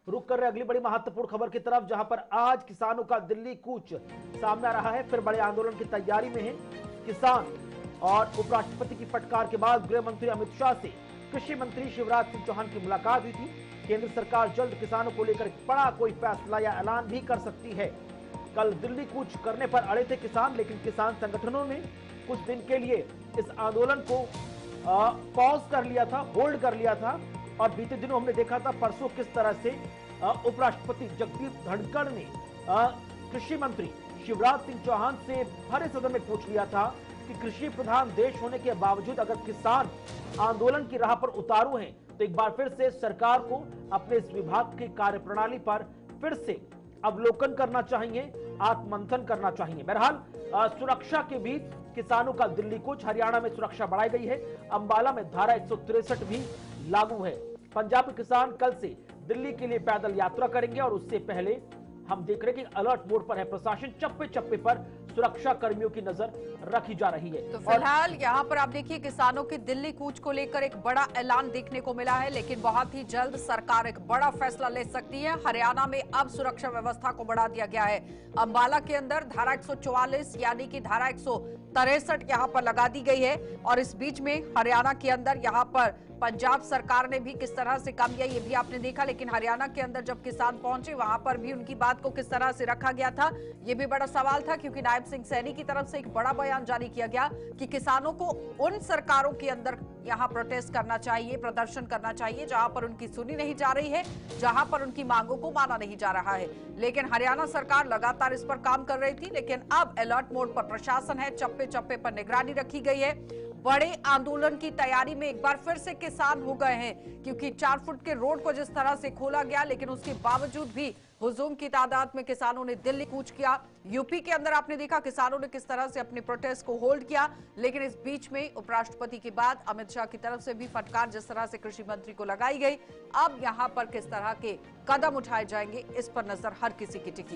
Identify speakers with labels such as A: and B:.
A: रुक कर रहे अगली बड़ी महत्वपूर्ण खबर की तरफ, जहां पर आज किसानों का दिल्ली कूच सामने आ रहा है। फिर बड़े आंदोलन की तैयारी में है किसान। और उपराष्ट्रपति की फटकार के बाद गृह मंत्री अमित शाह से कृषि मंत्री शिवराज सिंह चौहान की मुलाकात हुई थी। केंद्र सरकार जल्द किसानों को लेकर बड़ा कोई फैसला या ऐलान भी कर सकती है। कल दिल्ली कूच करने पर अड़े थे किसान, लेकिन किसान संगठनों ने कुछ दिन के लिए इस आंदोलन को पॉज कर लिया था, होल्ड कर लिया था। और बीते दिनों हमने देखा था परसों किस तरह से उपराष्ट्रपति जगदीप धनखड़ ने कृषि मंत्री शिवराज सिंह चौहान से भरे सदन में पूछ लिया था कि कृषि प्रधान देश होने के बावजूद अगर किसान आंदोलन की राह पर उतारू हैं तो एक बार फिर से सरकार को अपने इस विभाग की कार्यप्रणाली पर फिर से अवलोकन करना चाहिए, आत्ममंथन करना चाहिए। बहरहाल सुरक्षा के बीच किसानों का दिल्ली कूच। हरियाणा में सुरक्षा बढ़ाई गई है। अंबाला में धारा 163 भी लागू है। पंजाब के किसान कल से दिल्ली के लिए पैदल यात्रा करेंगे और उससे पहले हम देख रहे हैं कि अलर्ट मोड पर है प्रशासन। चप्पे चप्पे पर सुरक्षा कर्मियों की नजर रखी जा रही है।
B: तो फिलहाल यहाँ पर आप देखिए किसानों के दिल्ली कूच को लेकर एक बड़ा ऐलान देखने को मिला है, लेकिन बहुत ही जल्द सरकार एक बड़ा फैसला ले सकती है। हरियाणा में अब सुरक्षा व्यवस्था को बढ़ा दिया गया है। अंबाला के अंदर धारा 144 यानी कि धारा 163 यहाँ पर लगा दी गई है। और इस बीच में हरियाणा के अंदर यहाँ पर पंजाब सरकार ने भी किस तरह से काम किया ये भी आपने देखा, लेकिन हरियाणा के अंदर जब किसान पहुंचे वहां पर भी उनकी बात को किस तरह से रखा गया था ये भी बड़ा सवाल था, क्योंकि नायब सिंह सैनी की तरफ से एक बड़ा बयान जारी किया गया कि किसानों को उन सरकारों के अंदर यहां प्रोटेस्ट करना चाहिए, प्रदर्शन करना चाहिए जहां पर उनकी सुनी नहीं जा रही है, जहां पर उनकी मांगों को माना नहीं जा रहा है। लेकिन हरियाणा सरकार लगातार इस पर काम कर रही थी, लेकिन अब अलर्ट मोड पर प्रशासन है, चप्पे चप्पे पर निगरानी रखी गई है। बड़े आंदोलन की तैयारी में एक बार फिर से किसान हो गए हैं, क्योंकि 4 फुट के रोड को जिस तरह से खोला गया, लेकिन उसके बावजूद भी हुजूम की तादाद में किसानों ने दिल्ली कूच किया। यूपी के अंदर आपने देखा किसानों ने किस तरह से अपने प्रोटेस्ट को होल्ड किया, लेकिन इस बीच में उपराष्ट्रपति के बाद अमित शाह की तरफ से भी फटकार जिस तरह से कृषि मंत्री को लगाई गई, अब यहां पर किस तरह के कदम उठाए जाएंगे इस पर नजर हर किसी की टिकी।